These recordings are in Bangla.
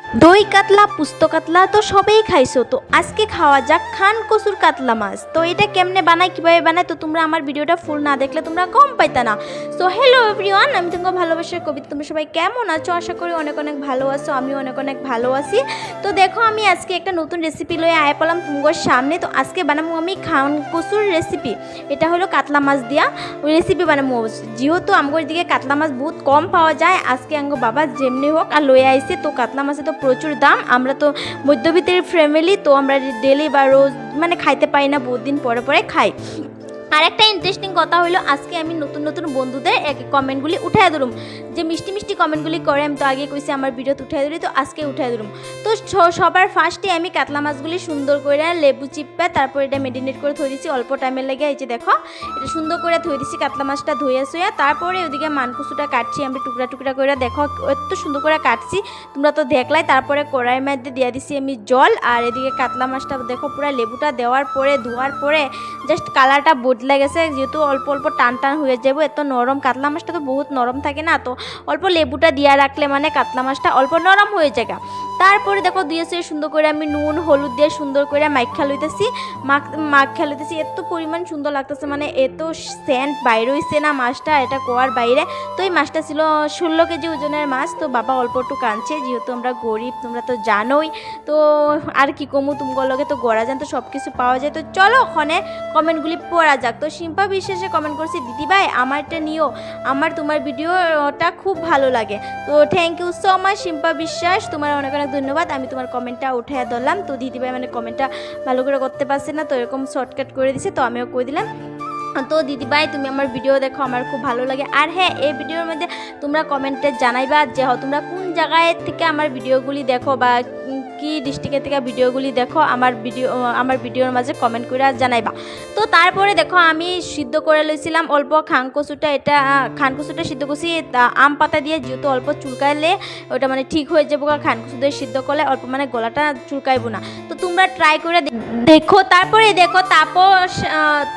দই কাতলা পুস্ত কাতলা তো সবেই খাইছো, তো আজকে খাওয়া যাক খান কচুর কাতলা মাছ। তো এটা কেমনে বানায় কিভাবে বানায়, তো তোমরা আমার ভিডিওটা ফুল না দেখলে তোমরা গম পাইতা না। সো হ্যালো এভরিওয়ান, আমি তোমাকে ভালোবাসার কবিতা। তোমরা সবাই কেমন আছো? আশা করি অনেক অনেক ভালো আছো, আমিও অনেক অনেক ভালো আছি। তো দেখো আমি আজকে একটা নতুন রেসিপি লয়ে আয় পেলাম তোমার সামনে। তো আজকে বানাবো আমি খান কচুর রেসিপি। এটা হলো কাতলা মাছ দিয়া রেসিপি বানাবো। যেহেতু আমার দিকে কাতলা মাছ বহুত কম পাওয়া যায়, আজকে আঙ্গ বাবা যেমনি হোক আর লয়ে আইছে। তো কাতলা মাছে তো প্রচুর দাম, আমরা তো মধ্যবিত্তের ফ্যামিলি, তো আমরা ডেলি বা রোজ মানে খাইতে পাই না, বহুত দিন পরে পরে খাই। আর একটা ইন্টারেস্টিং কথা হলো, আজকে আমি নতুন নতুন বন্ধুদের কমেন্টগুলি উঠাই ধরুম, যে মিষ্টি মিষ্টি কমেন্টগুলি করে। আমি তো আগে কইছি আমার ভিডিওতে উঠাই ধরি, তো আজকে উঠাই ধরুম। তো সবার ফার্স্টে আমি কাতলা মাছগুলি সুন্দর করে লেবু চিপা তারপর এটা মেরিনেট করে থই দিছি অল্প টাইমের লেগে। এই যে দেখো এটা সুন্দর করে থই দিছি কাতলা মাছটা ধুয়ে শুয়ে। তারপরে ওদিকে মানকুচুটা কাটছি আমি টুকরা টুকরা করে, দেখো এত সুন্দর করে কাটছি, তোমরা তো দেখলাই। তারপরে কড়াইয়ের মধ্যে দিয়ে দিছি আমি জল, আর এদিকে কাতলা মাছটা দেখো পুরো লেবুটা দেওয়ার পরে ধোয়ার পরে জাস্ট কালারটা বদলে গেছে, যেহেতু অল্প অল্প টান টান হয়ে যাবো। এত নরম কাতলা মাছটা তো বহুত নরম থাকে না, তো অল্প লেবুটা দিয়া রাখলে মানে কাতলা মাছটা অল্প নরম হয়ে যায়। তারপরে দেখো দিয়েছে সুন্দর করে আমি নুন হলুদ দিয়ে সুন্দর করে মাখা লইতেছি, মাখা লইতেছি। এত পরিমাণ সুন্দর লাগতেছে, মানে এত সেন্ট বাইরে হইছে না মাছটা, এটা কোয়ার বাইরে। তো এই মাছটা ছিল 16 কেজি ওজনের মাছ। তো বাবা অল্প একটু কাঁদছে, যেহেতু আমরা গরিব তোমরা তো জানোই। তো আর কি কমু তোমার লগে, তো গড়া যান তো সব কিছু পাওয়া যায়। তো চলো ওখানে কমেন্টগুলি পড়া যাক। তো শিম্পা বিশ্বাসে কমেন্ট করছি, দিদি ভাই আমারটা নিও, আমার তোমার ভিডিওটা খুব ভালো লাগে। তো থ্যাংক ইউ সো মাচ শিম্পা বিশ্বাস, তোমার অনেক অনেক ধন্যবাদ। আমি তোমার কমেন্টটা উঠাইয়া ধরলাম। তো দিদি ভাই মানে কমেন্টটা ভালো করে করতে পারছে না, তো এরকম শর্টকাট করে দিছে, তো আমিও কই দিলাম। তো দিদিভাই তুমি আমার ভিডিও দেখো, আমার খুব ভালো লাগে। আর হ্যাঁ, এই ভিডিওর মধ্যে তোমরা কমেন্টে জানাইবা যে তোমরা কোন জায়গায় থেকে আমার ভিডিওগুলি দেখো বা কি ডিস্ট্রিক্টের থেকে ভিডিওগুলি দেখো, আমার ভিডিওর মাঝে কমেন্ট করে জানাইবা। তো তারপরে দেখো আমি সিদ্ধ করে লইছিলাম অল্প খানকচুটা, এটা খানকচুটা সিদ্ধ করছি আম পাতা দিয়ে, যেহেতু অল্প চুলকাইলে ওটা মানে ঠিক হয়ে যাবো। খানকচু দিয়ে সিদ্ধ করলে অল্প মানে গলাটা চুলকাইবো না। তো তোমরা ট্রাই করে দেখো। তারপরে দেখো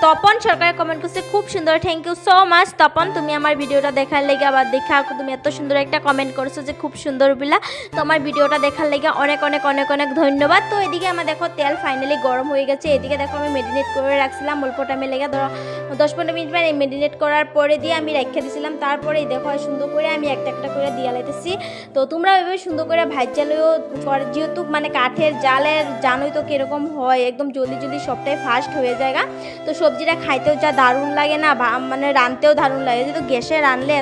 তপন সরকারের কমেন্ট করছে খুব সুন্দর, thank you so much Tapan, তুমি আমার ভিডিওটা দেখার লেগে আবার দেখা তুমি এত সুন্দর একটা কমেন্ট করছো যে খুব সুন্দর বিলা। তো আমার ভিডিওটা দেখার লেগে অনেক অনেক অনেক অনেক ধন্যবাদ। তো এদিকে আমার দেখো তেল ফাইনালি গরম হয়ে গেছে। এদিকে দেখো আমি মেরিনেট করে রাখছিলাম অল্প টাইমে লেগে, ধরো 10-15 মিনিট মানে মেরিনেট করার পরে দিয়ে আমি রেখে দিয়েছিলাম। তারপরে দেখো সুন্দর করে আমি একটা একটা করে দিয়ে লাইতেছি। তো তোমরা ওইভাবে সুন্দর করে ভাজ্যালেও করে, যেহেতু মানে কাঠের জালের জানোই তো কীরকম হয়, একদম জলদি জলদি সবটাই ফাস্ট হয়ে যায়। তো সবজিটা খাইতেও যা দারুণ লাগে না, মানে রানতেও দারুণ লাগে। যেহেতু গ্যাসে রানলে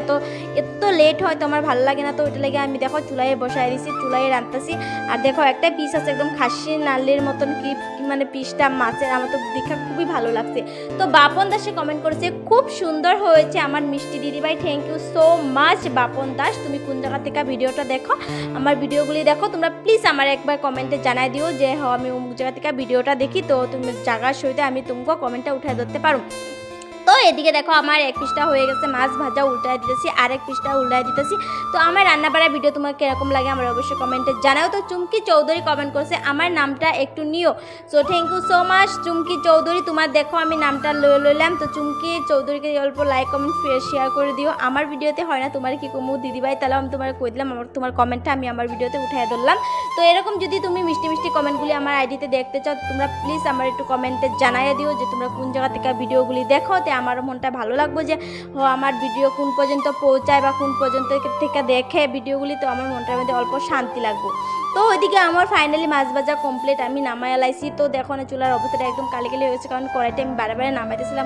এত লেট হয়, তো আমার ভালো লাগে না। তো ওইটা লেগে আমি দেখো চুলায় বসাই দিছি, চুলায় রান্তাছি। আর দেখো একটা পিস আছে একদম খাসি নালের মতন, কি মানে পিসটা মাছের, আমার তো দেখা খুবই ভালো লাগছে। তো বাপন দাসে কমেন্ট করেছে খুব সুন্দর হয়েছে আমার মিষ্টি দিদিভাই, thank you so much Bapan Das. তুমি কোন জায়গা থেকে ভিডিওটা দেখো, আমার ভিডিওগুলি দেখো তোমরা প্লিজ আমার একবার কমেন্টে জানাই দিও যে হ্যাঁ আমি অমুক জায়গা থেকে ভিডিওটা দেখি। তো তুমি জায়গার সহিত আমি তোমাকে কমেন্টটা উঠাই ধরতে পারো। তো এদিকে দেখো আমার এক পিসটা হয়ে গেছে মাছ ভাজা, উল্টাই দিতেছি, আরেক পিসটা উল্টাই দিতেছি। তো আমার রান্না বাড়ার ভিডিও তোমার কিরকম লাগে আমার অবশ্যই কমেন্টে জানাও। তো চুমকি চৌধুরী কমেন্ট করছে আমার নামটা একটু নিও। So thank you so much Chumki Chowdhury, তোমার দেখো আমি নামটা লইলাম। তো চুমকি চৌধুরীকে অল্প লাইক কমেন্ট শেয়ার করে দিও। আমার ভিডিওতে হয় না, তোমার কি কমু দিদিভাই, তাহলে আমি তোমার কই দিলাম তোমার কমেন্টটা আমি আমার ভিডিওতে উঠাই ধরলাম। তো এরকম যদি তুমি মিষ্টি মিষ্টি কমেন্টগুলি আমার আইডিতে দেখতে চাও, তোমরা প্লিজ আমার একটু কমেন্টে জানাইয়া দিও যে তোমরা কোন জায়গা থেকে ভিডিওগুলি দেখো। আমারও মনটা ভালো লাগবে যে আমার ভিডিও কোন পর্যন্ত পৌঁছায় বা কোন পর্যন্ত থেকে দেখে ভিডিওগুলি, তো আমার মনটার মধ্যে অল্প শান্তি লাগবে। তো ওইদিকে আমার ফাইনালি মাছ ভাজা কমপ্লিট, আমি নামাই লাইছি। তো দেখো না চুলার অবস্থাটা একদম কালি কালি হয়েছে, কারণ কড়াইটা আমি বারে বারে নামাইতেছিলাম,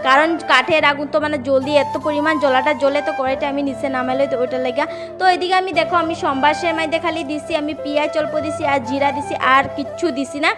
কারণ কাঠের আগুন তো মানে জলদি এত পরিমাণ জ্বলাটা জ্বলে, তো কড়াইটা আমি নিচে নামাইলে তো ওইটা লেগে। তো এদিকে আমি দেখো আমি সম্বাসের মধ্যে খালি দিছি আমি পেঁয়াজ অল্প দিছি আর জিরা দিছি, আর কিচ্ছু দিছি না।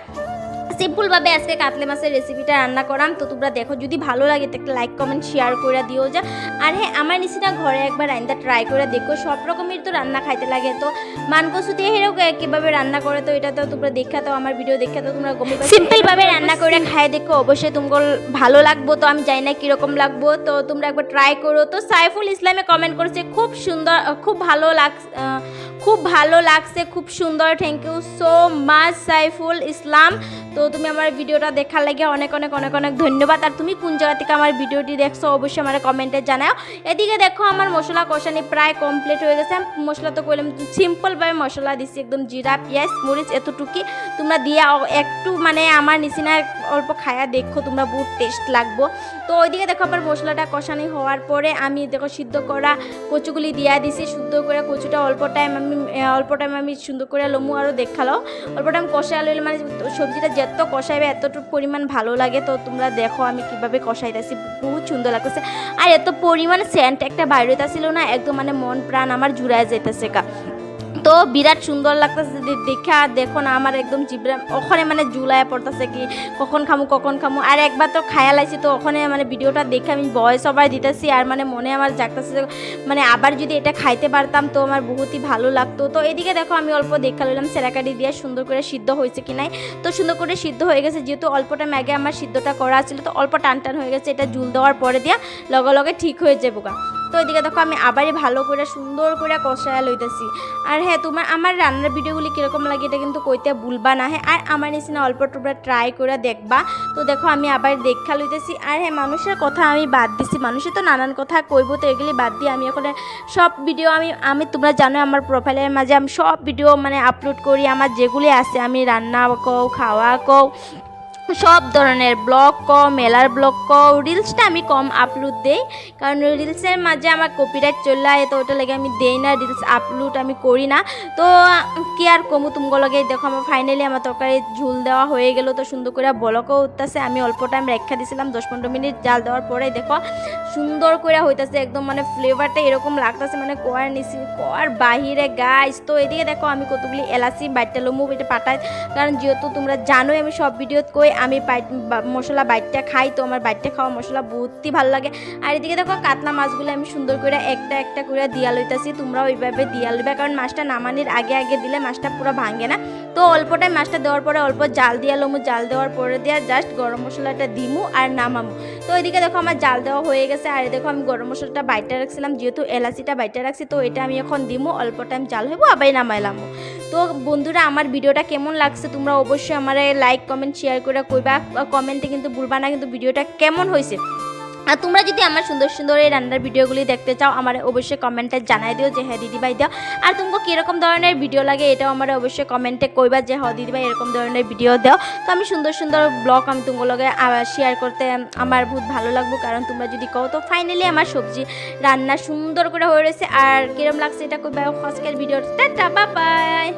সিম্পলভাবে আজকে কাতলে মাছের রেসিপিটা রান্না করাম। তো তোমরা দেখো যদি ভালো লাগে তো একটা লাইক কমেন্ট শেয়ার করে দিও যা। আর হ্যাঁ, আমার নিচিনা ঘরে একবার রান্না ট্রাই করে দেখো, সব রকমের তো রান্না খাইতে লাগে। তো মানকচু দিয়ে হেরেও কীভাবে রান্না করে, তো এটা তো তোমরা দেখা, তো আমার ভিডিও দেখা তো তোমরা গমি সিম্পলভাবে রান্না করে খাই দেখো, অবশ্যই তোমার ভালো লাগবো। তো আমি জানি না কীরকম লাগবো, তো তোমরা একবার ট্রাই করো। তো সাইফুল ইসলামে কমেন্ট করেছে খুব সুন্দর, খুব ভালো লাগছে, খুব সুন্দর, thank you so much Saiful Islam. তো তুমি আমার ভিডিওটা দেখার লাগে অনেক অনেক অনেক অনেক ধন্যবাদ। আর তুমি কোন জায়গা থেকে আমার ভিডিওটি দেখছো অবশ্যই আমার কমেন্টে জানাও। এদিকে দেখো আমার মশলা কষানি প্রায় কমপ্লিট হয়ে গেছে। মশলা তো করলাম সিম্পলভাবে মশলা দিছি, একদম জিরা পেঁয়াজ মরিচ এতটুকি তোমরা দিয়া একটু মানে আমার নিচিনা অল্প খায়া দেখো, তোমরা বহুত টেস্ট লাগবো। তো ওইদিকে দেখো আবার মশলাটা কষানি হওয়ার পরে আমি দেখো সিদ্ধ করা কচুগুলি দিয়া দিছি। শুদ্ধ করে কচুটা অল্প টাইম আমি সুন্দর করে লমু আরও দেখালো অল্প টাইম কষাই লইলে মানে সবজিটা যত কষাইবে এতটুকু পরিমাণ ভালো লাগে। তো তোমরা দেখো আমি কিভাবে কষাইতেছি, বহুত সুন্দর লাগতেছে। আর এত পরিমাণ সেন্ট একটা বাইরেটা ছিল না, একদম মানে মন প্রাণ আমার জুড়ায় যাইতেছে কা। তো বিরাট সুন্দর লাগতেছে দেখা, দেখো না আমার একদম জিব্রা ওখানে মানে জুলায় পড়তেছে কি কখন খামু। আর একবার তো খায়া লাইছি, তো ওখানে মানে ভিডিওটা দেখে আমি ভয়েস ওভার দিতেছি আর মানে মনে আমার জাগতেছে মানে আবার যদি এটা খাইতে পারতাম তো আমার বহুতই ভালো লাগতো। তো এদিকে দেখো আমি অল্প দেখা লইলাম সেরাকাটি দিয়ে সুন্দর করে সিদ্ধ হয়েছে কি নাই। তো সুন্দর করে সিদ্ধ হয়ে গেছে, যেহেতু অল্প টাইম আগে আমার সিদ্ধটা করা ছিল তো অল্প টান হয়ে গেছে। এটা জুল দেওয়ার পরে দিয়া লগে ঠিক হয়ে যাবো গা। তো এদিকে দেখো আমি আবারই ভালো করে সুন্দর করে কষায়া লইতেছি। আর হ্যাঁ তোমার আমার রান্নার ভিডিওগুলি কীরকম লাগে এটা কিন্তু কইতে ভুলবা না। হ্যাঁ আর আমার নিচিনা অল্প তোমরা ট্রাই করে দেখবা। তো দেখো আমি আবার দেখা লইতেছি। আর হ্যাঁ মানুষের কথা আমি বাদ দিছি, মানুষের তো নানান কথা কইব, তো এগুলি বাদ দিয়ে আমি এখন সব ভিডিও আমি তোমরা জানো আমার প্রোফাইলের মাঝে আমি সব ভিডিও মানে আপলোড করি। আমার যেগুলি আছে আমি রান্না কও খাওয়া কও সব ধরনের ব্লগ মেলার ব্লগ রিলসটা আমি কম আপলোড দেই, কারণ রিলসের মাঝে আমার কপিরাইট চলে আয়, তো ওটা লাগে আমি দেই না, রিলস আপলোড আমি করি না। তো কি আর কমু তুমগো লগে। দেখো আমার ফাইনালি আমার তরকারি ঝুল দেওয়া হয়ে গেল। তো সুন্দর করে বলকও উঠতেছে, আমি অল্প টাইম রেখা দিয়েছিলাম 10-15 মিনিট জাল দেওয়ার পরে দেখো সুন্দর করে হইতেছে, একদম মানে ফ্লেভারটা এরকম লাগতেছে মানে কোয়ার বাহিরে গাইস। তো এদিকে দেখো আমি কতগুলি এলাচি বাইটটা লমু এটা পাঠাই, কারণ যেহেতু তোমরা জানোই আমি সব ভিডিওত কই আমি মশলা বাইটটা খাই, তো আমার বাইটটা খাওয়া মশলা বহুতই ভালো লাগে। আর এদিকে দেখো কাতলা মাছগুলো আমি সুন্দর করে একটা করে দিয়া লইতাছি, তোমরা ওইভাবে দিয়া লইবে, কারণ মাছটা নামানির আগে দিলে মাছটা পুরো ভাঙে না। তো অল্প টাইম মাছটা দেওয়ার পরে অল্প জাল দিয়া লমু, জাল দেওয়ার পরে দিয়া জাস্ট গরম মশলাটা দিমু আর নামামু। তো এদিকে দেখো আমার জাল দেওয়া হয়ে গেছে। আর দেখো আমি গরম মশলাটা বাইটা রাখছিলাম, যেহেতু এলাচিটা বাইটা রাখছি তো এটা আমি এখন দিমু, অল্প টাইম জাল হইব আবার নামাইলাম। তো বন্ধুরা আমার ভিডিওটা কেমন লাগছে তোমরা অবশ্যই আমার লাইক কমেন্ট শেয়ার করে কইবা, কমেন্টে কিন্তু ভুলবা না কিন্তু ভিডিওটা কেমন হয়েছে। আর তোমরা যদি আমার সুন্দর সুন্দর এই রান্নার ভিডিওগুলি দেখতে চাও আমার অবশ্যই কমেন্টে জানাই দিও যে হ্যাঁ দিদিভাই দাও। আর তোমাকে কীরকম ধরনের ভিডিও লাগে এটাও আমার অবশ্যই কমেন্টে কইবা যে হ্যাঁ দিদিভাই এরকম ধরনের ভিডিও দাও। তো আমি সুন্দর সুন্দর ব্লগ আমি তোমার লগে শেয়ার করতে আমার বহুত ভালো লাগবো, কারণ তোমরা যদি কও। তো ফাইনালি আমার সবজি রান্না সুন্দর করে হয়ে রয়েছে। আর কিরম লাগছে এটা কইবা আজকের ভিডিওটা। Tata bye bye.